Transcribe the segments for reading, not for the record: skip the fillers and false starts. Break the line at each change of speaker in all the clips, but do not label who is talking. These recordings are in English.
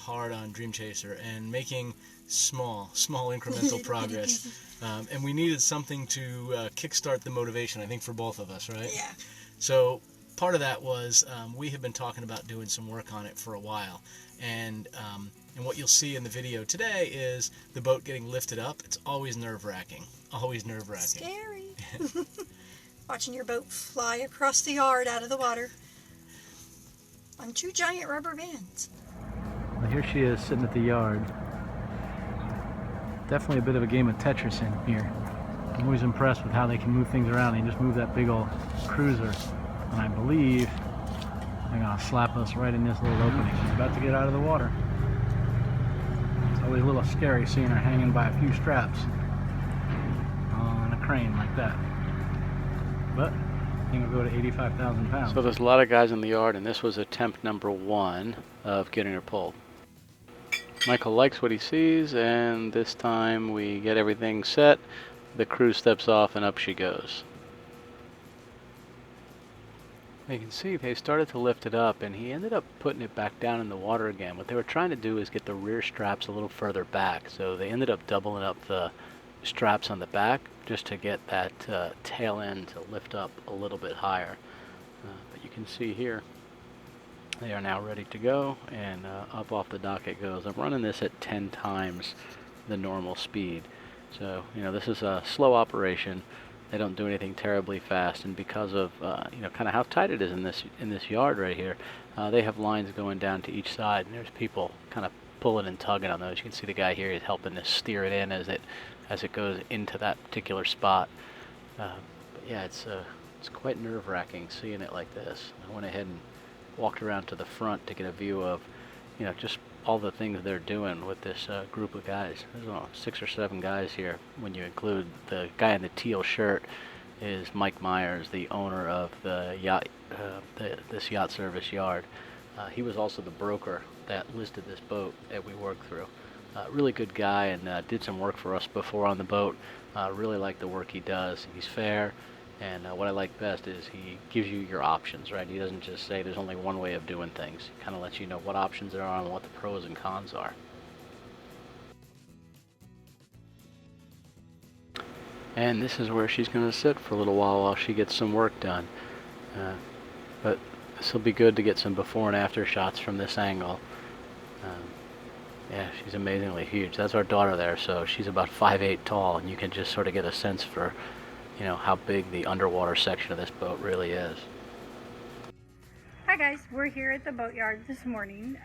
hard on Dream Chaser and making small incremental progress. And we needed something to kickstart the motivation, I think, for both of us, right?
Yeah.
So part of that was we have been talking about doing some work on it for a while. And what you'll see in the video today is the boat getting lifted up. It's always nerve-wracking. Always nerve-wracking.
Scary. Watching your boat fly across the yard out of the water on 2 giant rubber bands.
Well, here she is sitting at the yard. Definitely a bit of a game of Tetris in here. I'm always impressed with how they can move things around. They just move that big old cruiser. And I believe they're gonna slap us right in this little opening. She's about to get out of the water. It's always a little scary seeing her hanging by a few straps on a crane like that. But I think we'll go to 85,000 pounds. So there's a lot of guys in the yard, and this was attempt number 1 of getting her pulled. Michael likes what he sees, and this time we get everything set. The crew steps off, and up she goes. You can see they started to lift it up, and he ended up putting it back down in the water again. What they were trying to do is get the rear straps a little further back, so they ended up doubling up the straps on the back just to get that tail end to lift up a little bit higher. But you can see here they are now ready to go, and up off the dock it goes. I'm running this at 10 times the normal speed, so you know this is a slow operation. They don't do anything terribly fast, and because of you know kind of how tight it is in this yard right here, they have lines going down to each side, and there's people kind of pulling and tugging on those. You can see the guy here is helping to steer it in as it goes into that particular spot. But yeah, it's quite nerve-wracking seeing it like this. I went ahead and walked around to the front to get a view of, you know, just all the things they're doing with this group of guys. There's 6 or 7 guys here when you include the guy in the teal shirt. Is Mike Myers, the owner of the yacht, this yacht service yard. He was also the broker that listed this boat that we worked through. Really good guy, and did some work for us before on the boat. Really like the work he does. He's fair, and what I like best is he gives you your options, right? He doesn't just say there's only one way of doing things. He kind of lets you know what options there are and what the pros and cons are. And this is where she's going to sit for a little while she gets some work done. But this will be good to get some before and after shots from this angle. Yeah, she's amazingly huge. That's our daughter there, so she's about 5'8" tall, and you can just sort of get a sense for, you know, how big the underwater section of this boat really is.
Hi guys, we're here at the boatyard this morning,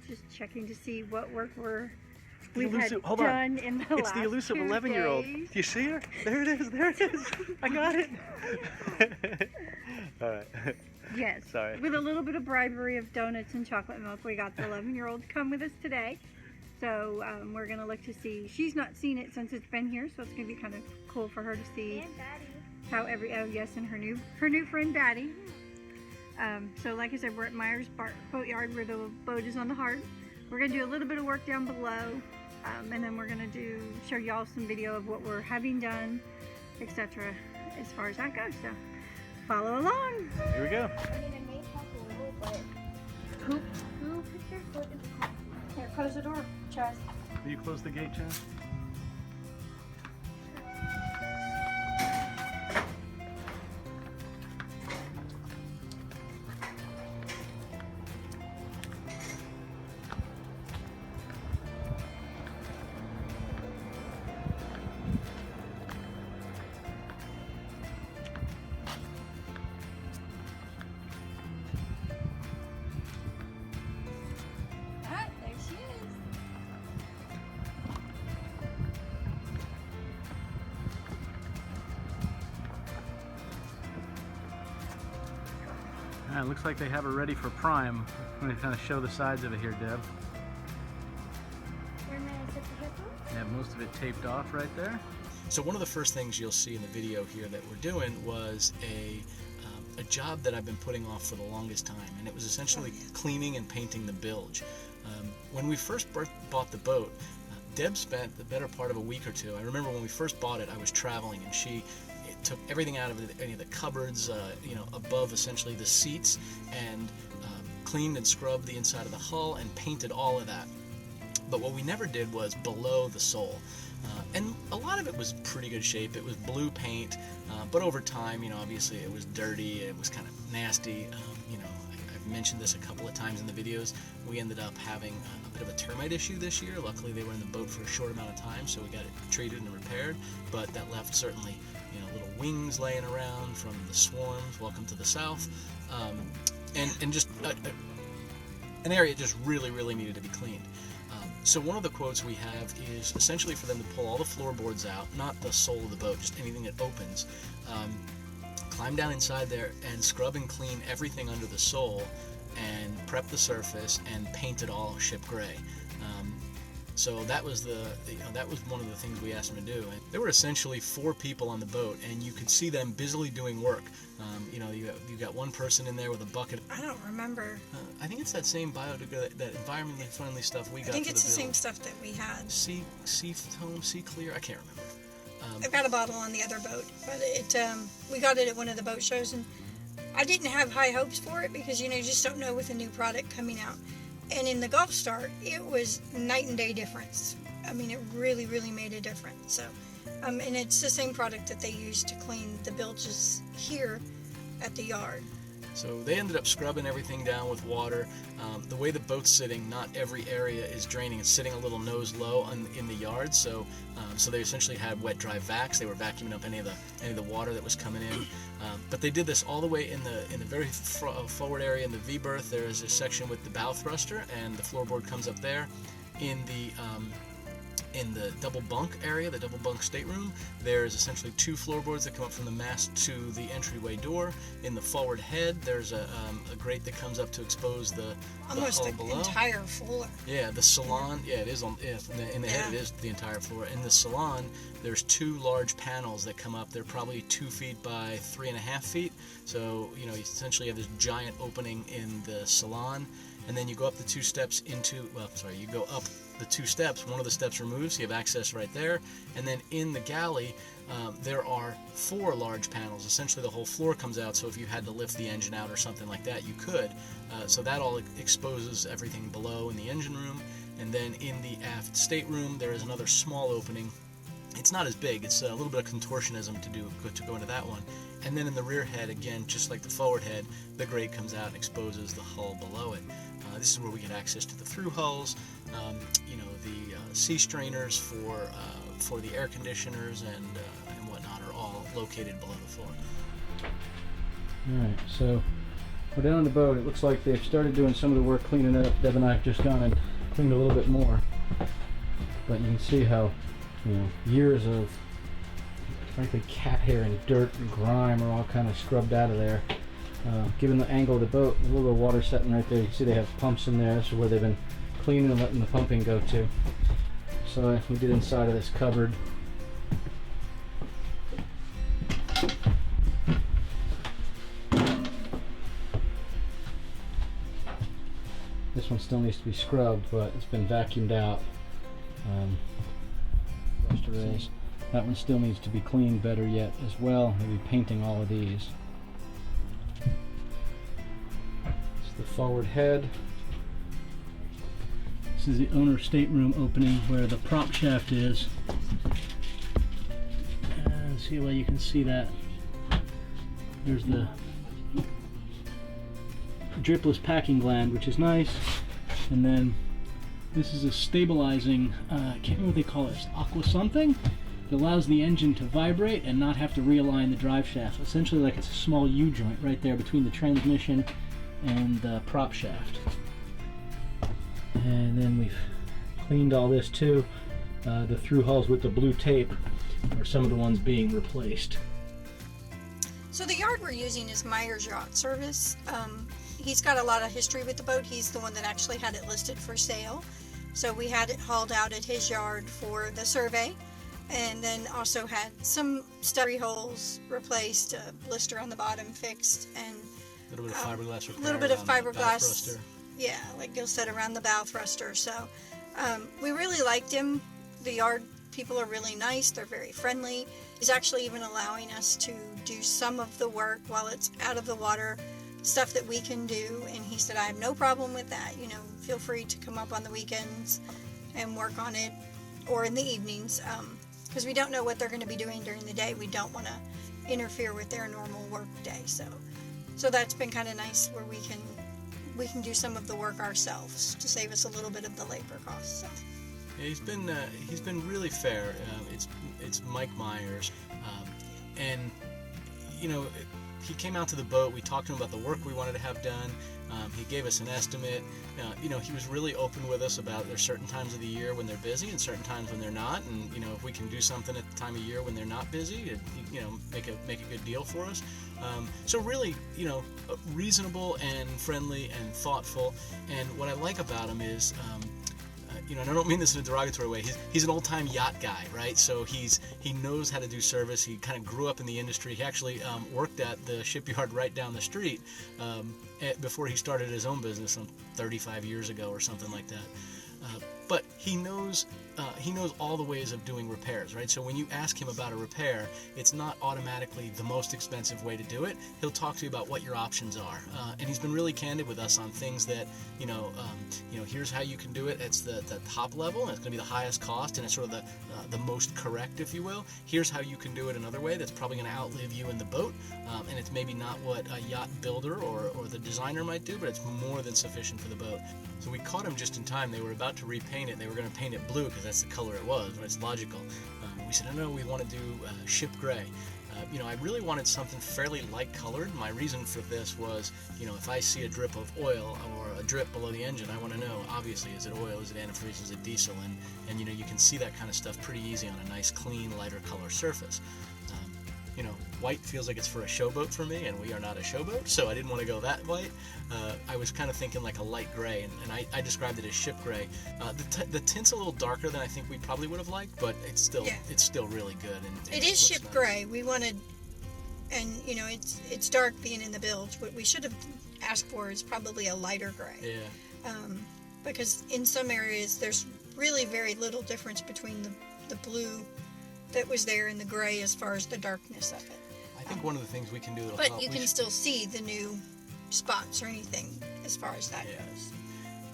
just checking to see what work we've had done in the last 2 days.
It's the elusive 11-year-old. Do you see her? There it is. There it is. I got it. All right.
Yes.
Sorry.
With a little bit of bribery of donuts and chocolate milk, we got the 11-year-old to come with us today. So we're going to look to see. She's not seen it since it's been here, so it's going to be kind of cool for her to see.
And Daddy.
How yes, and her new friend Batty. So like I said, we're at Myers Boatyard where the boat is on the heart. We're going to do a little bit of work down below, and then we're going to show y'all some video of what we're having done, etc. as far as that goes. So follow along.
Here we go.
I mean, it may talk a little, but who puts their foot in the car?
Here, close the door, Chaz.
Will you close the gate, Chaz? It looks like they have it ready for prime. I'm going to kind of show the sides of it here, Deb. Yeah, most of it taped off right there.
So one of the first things you'll see in the video here that we're doing was a job that I've been putting off for the longest time, and it was essentially cleaning and painting the bilge. When we first bought the boat, Deb spent the better part of a week or 2. I remember when we first bought it, I was traveling, and she took everything out of any of the cupboards, you know, above essentially the seats, and cleaned and scrubbed the inside of the hull and painted all of that. But what we never did was below the sole. And a lot of it was pretty good shape. It was blue paint, but over time, obviously it was dirty, it was kind of nasty. I've mentioned this a couple of times in the videos. We ended up having a bit of a termite issue this year. Luckily, they were in the boat for a short amount of time, so we got it treated and repaired, but that left certainly, little wings laying around from the swarms. Welcome to the South. And just an area just really, really needed to be cleaned. So one of the quotes we have is essentially for them to pull all the floorboards out, not the sole of the boat, just anything that opens, climb down inside there and scrub and clean everything under the sole and prep the surface and paint it all ship gray. So that was that was one of the things we asked them to do. And there were essentially 4 people on the boat, and you could see them busily doing work. You got one person in there with a bucket.
I don't remember.
I think it's that same biodegradable, that environmentally friendly stuff we got.
I think
for
it's the
Bilge.
same stuff that we had.
Sea clear. I can't remember.
I've got a bottle on the other boat, but we got it at one of the boat shows, and I didn't have high hopes for it because you just don't know with a new product coming out. And in the Gulf Star, it was night and day difference. I mean, it really, really made a difference. So, and it's the same product that they use to clean the bilges here at the yard.
So they ended up scrubbing everything down with water. The way the boat's sitting, not every area is draining. It's sitting a little nose low in the yard. So they essentially had wet, dry vacs. They were vacuuming up any of the water that was coming in. But they did this all the way in the very forward area in the V berth. There is a section with the bow thruster, and the floorboard comes up there. In the double bunk area, the double bunk stateroom, there's essentially 2 floorboards that come up from the mast to the entryway door. In the forward head, there's a grate that comes up to expose the
almost
hull
the
below.
entire floor.
Yeah, the salon. Yeah, it is in the head. It is the entire floor. In the salon, there's 2 large panels that come up. They're probably 2 feet by 3.5 feet. So you essentially have this giant opening in the salon, and then you go up the 2 steps you go up the 2 steps. One of the steps removes, so you have access right there. And then in the galley, there are 4 large panels. Essentially, the whole floor comes out. So if you had to lift the engine out or something like that, you could. So that all exposes everything below in the engine room. And then in the aft stateroom, there is another small opening. It's not as big. It's a little bit of contortionism to go into that one. And then in the rear head, again, just like the forward head, the grate comes out and exposes the hull below it. This is where we get access to the through hulls, the sea strainers for the air conditioners and whatnot are all located below the floor.
Alright, so we're down on the boat. It looks like they've started doing some of the work cleaning it up. Deb and I have just gone and cleaned a little bit more. But you can see how, years of, frankly, cat hair and dirt and grime are all kind of scrubbed out of there. Given the angle of the boat, a little bit of water setting right there. You can see they have pumps in there. This is where they've been cleaning and letting the pumping go to. So we did inside of this cupboard. This one still needs to be scrubbed, but it's been vacuumed out. That one still needs to be cleaned better yet as well. Maybe painting all of these. The forward head. This is the owner's stateroom opening where the prop shaft is. And see where you can see that. There's the dripless packing gland, which is nice. And then this is a stabilizing, I can't remember what they call it, aqua something. It allows the engine to vibrate and not have to realign the drive shaft. Essentially like it's a small U-joint right there between the transmission and the prop shaft. And then we've cleaned all this too. The through hulls with the blue tape are some of the ones being replaced.
So the yard we're using is Myers Yacht Service. He's got a lot of history with the boat. He's the one that actually had it listed for sale. So we had it hauled out at his yard for the survey, and then also had some stubby holes replaced, a blister on the bottom fixed, and
A little bit of fiberglass repair.
A little bit of
around the bow
fiberglass.
thruster.
Yeah, like Gil said, around the bow thruster. So we really liked him. The yard people are really nice. They're very friendly. He's actually even allowing us to do some of the work while it's out of the water stuff that we can do, and he said, I have no problem with that. You know, feel free to come up on the weekends and work on it, or in the evenings, because we don't know what they're going to be doing during the day. We don't want to interfere with their normal work day. So that's been kind of nice, where we can do some of the work ourselves to save us a little bit of the labor costs. So.
Yeah, he's been really fair. It's Mike Myers, and you know, he came out to the boat. We talked to him about the work we wanted to have done. He gave us an estimate. You know, he was really open with us about there's certain times of the year when they're busy and certain times when they're not. And you know, if we can do something at the time of year when they're not busy, you know, make a good deal for us. So really, you know, reasonable and friendly and thoughtful. And what I like about him is, you know, and I don't mean this in a derogatory way, he's an old-time yacht guy, right? So he knows how to do service. He kind of grew up in the industry. He actually worked at the shipyard right down the street before he started his own business 35 years ago or something like that. But he knows all the ways of doing repairs, right? So when you ask him about a repair, it's not automatically the most expensive way to do it. He'll talk to you about what your options are, and he's been really candid with us on things that, you know, here's how you can do it. It's the top level, and it's going to be the highest cost, and it's sort of the most correct, if you will. Here's how you can do it another way that's probably going to outlive you in the boat, and it's maybe not what a yacht builder or the designer might do, but it's more than sufficient for the boat. So we caught him just in time. They were about to repaint it. They were going to paint it blue because that's the color it was, but it's logical. We said, no, we want to do ship gray. You know, I really wanted something fairly light colored. My reason for this was, you know, if I see a drip of oil or a drip below the engine, I want to know, obviously, is it oil, is it antifreeze, is it diesel? And you know, you can see that kind of stuff pretty easy on a nice, clean, lighter color surface. You know, white feels like it's for a showboat for me, and we are not a showboat, so I didn't want to go that white. I was kind of thinking like a light gray, and I described it as ship gray. The tint's a little darker than I think we probably would have liked, but it's still really good. And
it is ship
nice.
gray. We wanted, and you know, it's dark being in the Bilge. What we should have asked for is probably a lighter gray.
Yeah.
Because in some areas there's really very little difference between the blue that was there in the gray as far as the darkness of it.
I think one of the things we can do that'll
but
help.
You can still see the new spots or anything as far as that goes.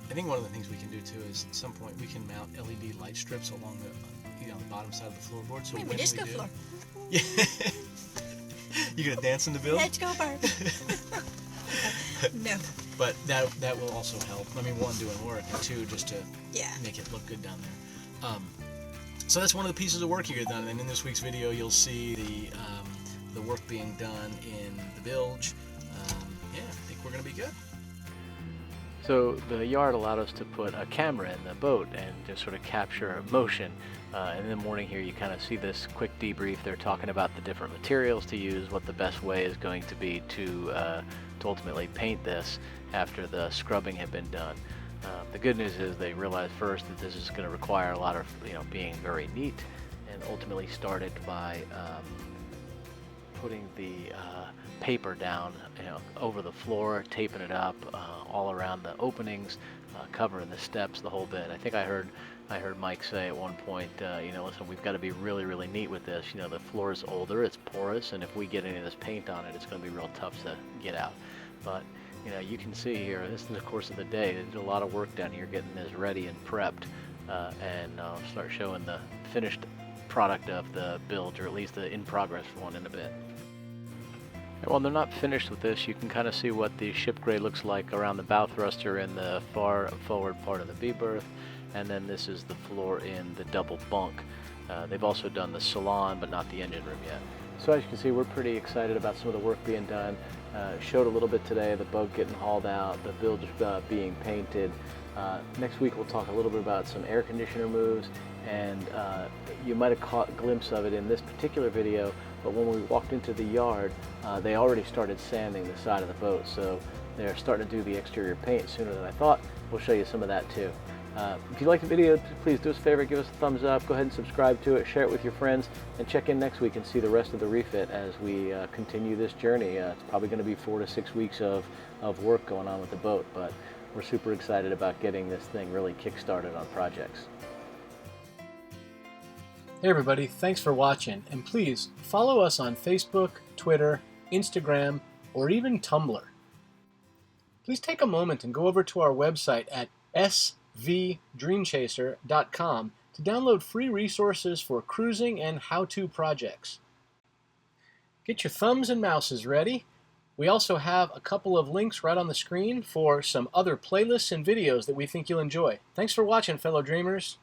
I think one of the things we can do too is at some point we can mount LED light strips along the the bottom side of the floorboard. So
Maybe
when
disco
we do,
floor.
Yeah. You gonna dance in the Bilge?
Let's go, Barb. No.
But that will also help. I mean, one, doing work, and two, just to make it look good down there. So that's one of the pieces of work you get done. And in this week's video, you'll see the work being done in the Bilge. I think we're gonna be good.
So the yard allowed us to put a camera in the boat and just sort of capture motion. And in the morning here, you kind of see this quick debrief. They're talking about the different materials to use, what the best way is going to be to ultimately paint this after the scrubbing had been done. The good news is they realized first that this is going to require a lot of being very neat, and ultimately started by putting the paper down over the floor, taping it up all around the openings, covering the steps, the whole bit. I think I heard Mike say at one point, listen, we've got to be really, really neat with this. The floor is older, it's porous, and if we get any of this paint on it, it's going to be real tough to get out. But you can see here, this is the course of the day. There's a lot of work down here getting this ready and prepped, and I'll start showing the finished product of the Bilge, or at least the in progress one, in a bit. And while they're not finished with this, you can kind of see what the ship gray looks like around the bow thruster in the far forward part of the B berth, and then this is the floor in the double bunk. They've also done the salon, but not the engine room yet. So as you can see, we're pretty excited about some of the work being done. Showed a little bit today, the boat getting hauled out, the Bilge being painted. Next week we'll talk a little bit about some air conditioner moves, and you might have caught a glimpse of it in this particular video, but when we walked into the yard, they already started sanding the side of the boat, so they're starting to do the exterior paint sooner than I thought. We'll show you some of that too. If you like the video, please do us a favor, give us a thumbs up, go ahead and subscribe to it, share it with your friends, and check in next week and see the rest of the refit as we continue this journey. It's probably going to be 4 to 6 weeks of work going on with the boat, but we're super excited about getting this thing really kick-started on projects.
Hey everybody, thanks for watching, and please follow us on Facebook, Twitter, Instagram, or even Tumblr. please take a moment and go over to our website at svdreamchaser.com to download free resources for cruising and how-to projects. Get your thumbs and mouses ready. We also have a couple of links right on the screen for some other playlists and videos that we think you'll enjoy. Thanks for watching, fellow dreamers.